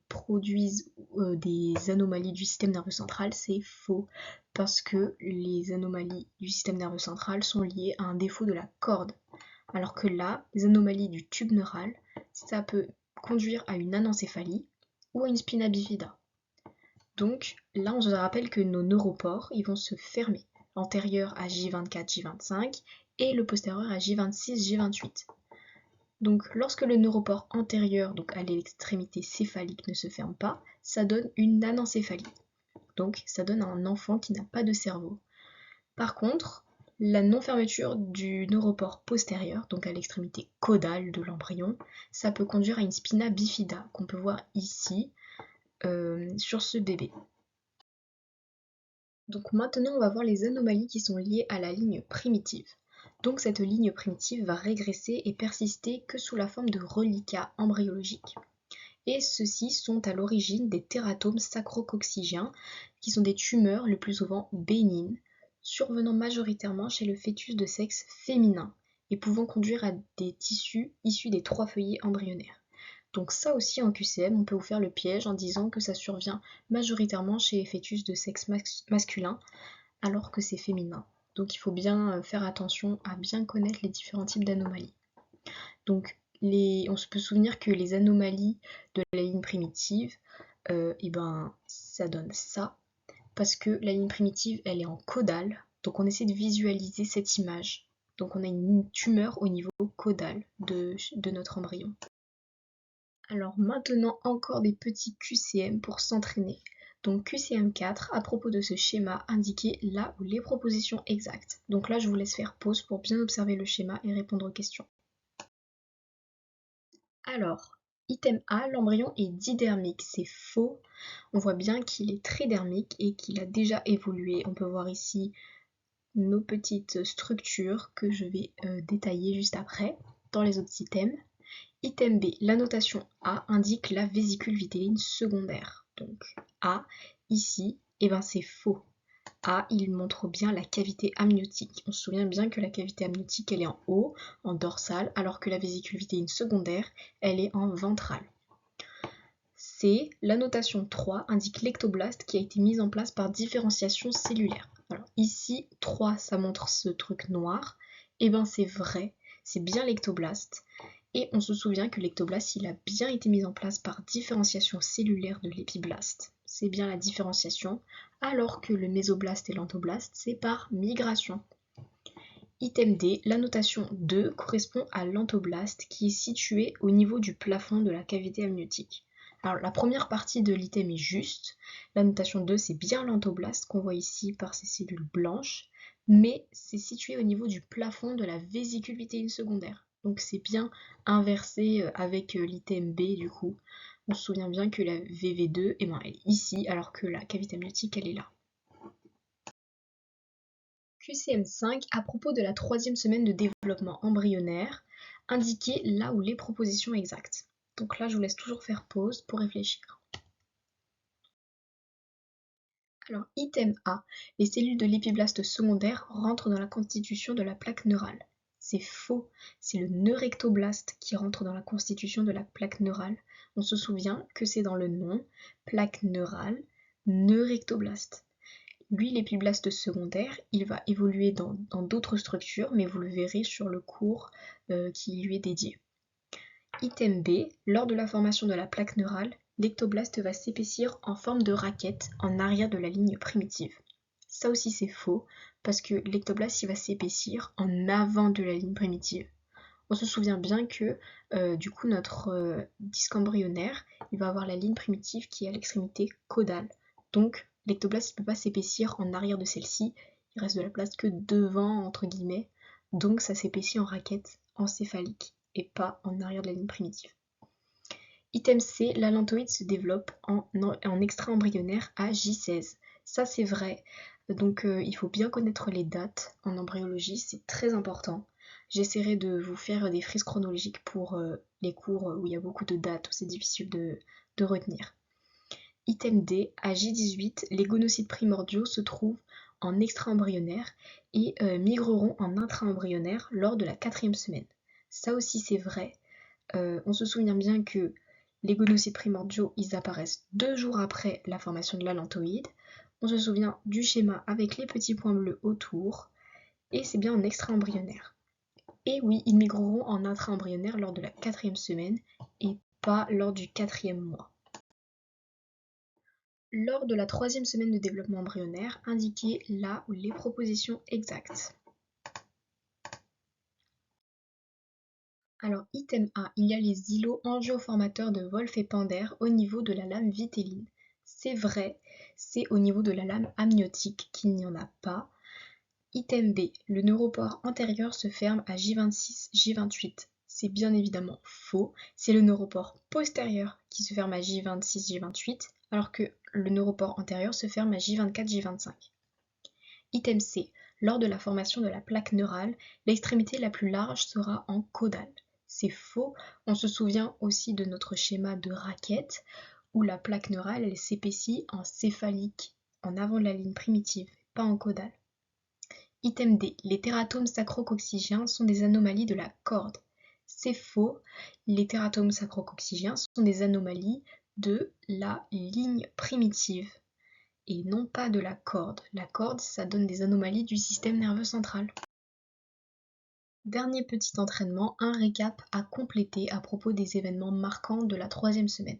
produisent des anomalies du système nerveux central, c'est faux parce que les anomalies du système nerveux central sont liées à un défaut de la corde. Alors que là, les anomalies du tube neural, ça peut conduire à une anencéphalie ou à une spina bifida. Donc là, on se rappelle que nos neuropores, ils vont se fermer. antérieur à J24, J25 et le postérieur à J26, J28. Donc lorsque le neuropore antérieur, donc à l'extrémité céphalique, ne se ferme pas, ça donne une anencéphalie. Donc ça donne un enfant qui n'a pas de cerveau. Par contre, la non-fermeture du neuropore postérieur, donc à l'extrémité caudale de l'embryon, ça peut conduire à une spina bifida, qu'on peut voir ici sur ce bébé. Donc maintenant, on va voir les anomalies qui sont liées à la ligne primitive. Donc cette ligne primitive va régresser et persister que sous la forme de reliquats embryologiques. Et ceux-ci sont à l'origine des tératomes sacrococcygiens, qui sont des tumeurs le plus souvent bénignes, survenant majoritairement chez le fœtus de sexe féminin et pouvant conduire à des tissus issus des 3 feuillets embryonnaires. Donc ça aussi en QCM, on peut vous faire le piège en disant que ça survient majoritairement chez les fœtus de sexe masculin, alors que c'est féminin. Donc il faut bien faire attention à bien connaître les différents types d'anomalies. Donc on se peut souvenir que les anomalies de la ligne primitive, ça donne ça, parce que la ligne primitive, elle est en caudale, donc on essaie de visualiser cette image. Donc on a une tumeur au niveau caudal de notre embryon. Alors maintenant encore des petits QCM pour s'entraîner. Donc QCM 4, à propos de ce schéma, indiquez là où les propositions exactes. Donc là je vous laisse faire pause pour bien observer le schéma et répondre aux questions. Alors, item A, l'embryon est didermique, c'est faux. On voit bien qu'il est tridermique et qu'il a déjà évolué. On peut voir ici nos petites structures que je vais détailler juste après dans les autres items. Item B, la notation A indique la vésicule vitéline secondaire. Donc A, ici, c'est faux. A, il montre bien la cavité amniotique. On se souvient bien que la cavité amniotique, elle est en haut, en dorsale, alors que la vésicule vitéline secondaire, elle est en ventrale. C, la notation 3 indique l'ectoblaste qui a été mise en place par différenciation cellulaire. Alors ici, 3, ça montre ce truc noir. C'est vrai, c'est bien l'ectoblaste. Et on se souvient que l'ectoblaste, il a bien été mis en place par différenciation cellulaire de l'épiblaste. C'est bien la différenciation, alors que le mésoblaste et l'entoblaste, c'est par migration. Item D, la notation 2 correspond à l'entoblaste qui est situé au niveau du plafond de la cavité amniotique. Alors la première partie de l'item est juste, la notation 2 c'est bien l'entoblaste qu'on voit ici par ces cellules blanches, mais c'est situé au niveau du plafond de la vésicule vitéline secondaire. Donc c'est bien inversé avec l'item B du coup. On se souvient bien que la VV2 elle est ici alors que la cavité amniotique elle est là. QCM5 à propos de la 3e semaine de développement embryonnaire, indiquez là où les propositions exactes. Donc là je vous laisse toujours faire pause pour réfléchir. Alors item A, les cellules de l'épiblaste secondaire rentrent dans la constitution de la plaque neurale. C'est faux, c'est le neurectoblaste qui rentre dans la constitution de la plaque neurale. On se souvient que c'est dans le nom, plaque neurale, neurectoblaste. Lui, l'épiblaste secondaire, il va évoluer dans d'autres structures, mais vous le verrez sur le cours qui lui est dédié. Item B, lors de la formation de la plaque neurale, l'ectoblaste va s'épaissir en forme de raquette en arrière de la ligne primitive. Ça aussi c'est faux, parce que l'ectoblaste il va s'épaissir en avant de la ligne primitive. On se souvient bien que du coup notre disque embryonnaire, il va avoir la ligne primitive qui est à l'extrémité caudale. Donc l'ectoblaste ne peut pas s'épaissir en arrière de celle-ci, il reste de la place que devant entre guillemets, donc ça s'épaissit en raquette encéphalique et pas en arrière de la ligne primitive. Item C, l'allantoïde se développe en extra-embryonnaire à J16. Ça c'est vrai, donc il faut bien connaître les dates en embryologie, c'est très important. J'essaierai de vous faire des frises chronologiques pour les cours où il y a beaucoup de dates, où c'est difficile de retenir. Item D, à J18, les gonocytes primordiaux se trouvent en extra-embryonnaire et migreront en intra-embryonnaire lors de la 4e semaine. Ça aussi c'est vrai. On se souvient bien que les gonocytes primordiaux, ils apparaissent 2 jours après la formation de l'allantoïde. On se souvient du schéma avec les petits points bleus autour. Et c'est bien en extra-embryonnaire. Et oui, ils migreront en intra-embryonnaire lors de la 4e semaine et pas lors du 4e mois. Lors de la 3e semaine de développement embryonnaire, indiquez la ou les propositions exactes. Alors, item A, il y a les îlots angioformateurs de Wolff et Pander au niveau de la lame vitelline. C'est vrai, c'est au niveau de la lame amniotique qu'il n'y en a pas. Item B, le neuropore antérieur se ferme à J26, J28. C'est bien évidemment faux, c'est le neuropore postérieur qui se ferme à J26, J28, alors que le neuropore antérieur se ferme à J24, J25. Item C, lors de la formation de la plaque neurale, l'extrémité la plus large sera en caudale. C'est faux, on se souvient aussi de notre schéma de raquette, où la plaque neurale elle s'épaissit en céphalique, en avant de la ligne primitive, pas en caudale. Item D, les tératomes sacro-coccygiens sont des anomalies de la corde. C'est faux, les tératomes sacro-coccygiens sont des anomalies de la ligne primitive et non pas de la corde. La corde, ça donne des anomalies du système nerveux central. Dernier petit entraînement, un récap à compléter à propos des événements marquants de la 3e semaine.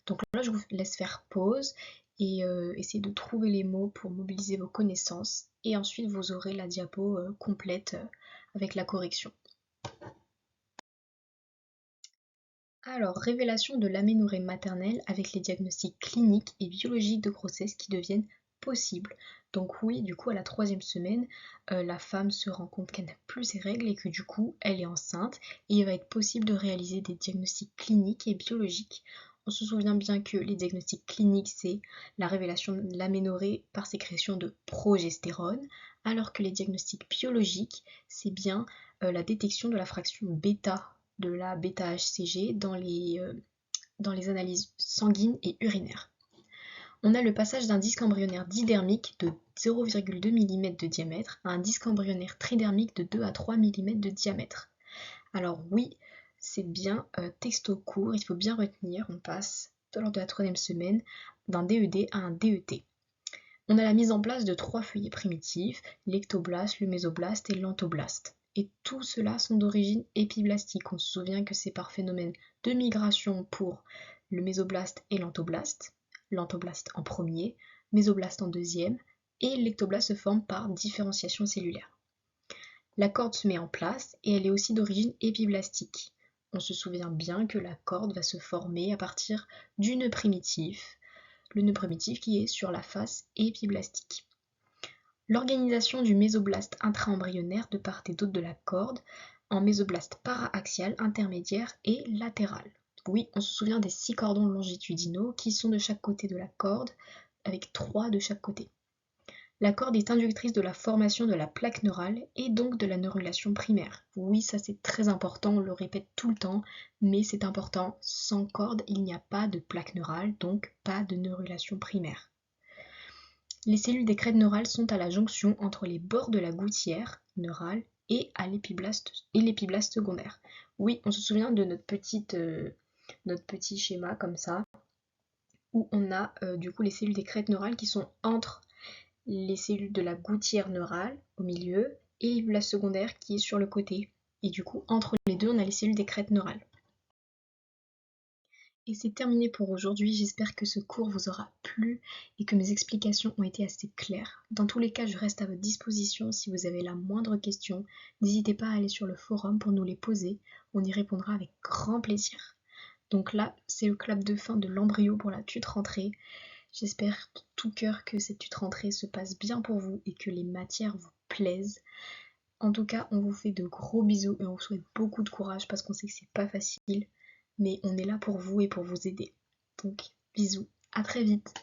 Donc là, je vous laisse faire pause et essayer de trouver les mots pour mobiliser vos connaissances. Et ensuite, vous aurez la diapo complète avec la correction. Alors, révélation de l'aménorrhée maternelle avec les diagnostics cliniques et biologiques de grossesse qui deviennent possibles. Donc oui, du coup, à la 3e semaine, la femme se rend compte qu'elle n'a plus ses règles et que du coup, elle est enceinte et il va être possible de réaliser des diagnostics cliniques et biologiques. On se souvient bien que les diagnostics cliniques, c'est la révélation de l'aménorrhée par sécrétion de progestérone, alors que les diagnostics biologiques, c'est bien la détection de la fraction bêta de la bêta-HCG dans les analyses sanguines et urinaires. On a le passage d'un disque embryonnaire didermique de 0,2 mm de diamètre à un disque embryonnaire tridermique de 2 à 3 mm de diamètre. Alors oui, c'est bien texto court, il faut bien retenir, on passe lors de la 3e semaine d'un DED à un DET. On a la mise en place de 3 feuillets primitifs, l'ectoblaste, le mésoblaste et l'antoblaste. Et tout cela sont d'origine épiblastique. On se souvient que c'est par phénomène de migration pour le mésoblaste et l'antoblaste en premier, mésoblaste en deuxième, et l'ectoblaste se forme par différenciation cellulaire. La corde se met en place et elle est aussi d'origine épiblastique. On se souvient bien que la corde va se former à partir du nœud primitif, le nœud primitif qui est sur la face épiblastique. L'organisation du mésoblaste intra-embryonnaire de part et d'autre de la corde en mésoblaste para-axial, intermédiaire et latéral. Oui, on se souvient des 6 cordons longitudinaux qui sont de chaque côté de la corde, avec 3 de chaque côté. La corde est inductrice de la formation de la plaque neurale et donc de la neurulation primaire. Oui, ça c'est très important, on le répète tout le temps, mais c'est important, sans corde, il n'y a pas de plaque neurale, donc pas de neurulation primaire. Les cellules des crêtes neurales sont à la jonction entre les bords de la gouttière neurale et l'épiblaste secondaire. Oui, on se souvient de notre petit schéma comme ça, où on a du coup les cellules des crêtes neurales qui sont entre les cellules de la gouttière neurale au milieu et l'épiblaste secondaire qui est sur le côté. Et du coup, entre les deux, on a les cellules des crêtes neurales. Et c'est terminé pour aujourd'hui, j'espère que ce cours vous aura plu et que mes explications ont été assez claires. Dans tous les cas, je reste à votre disposition si vous avez la moindre question. N'hésitez pas à aller sur le forum pour nous les poser, on y répondra avec grand plaisir. Donc là, c'est le clap de fin de l'embryo pour la TUT rentrée. J'espère de tout cœur que cette TUT rentrée se passe bien pour vous et que les matières vous plaisent. En tout cas, on vous fait de gros bisous et on vous souhaite beaucoup de courage parce qu'on sait que c'est pas facile. Mais on est là pour vous et pour vous aider. Donc, bisous, à très vite.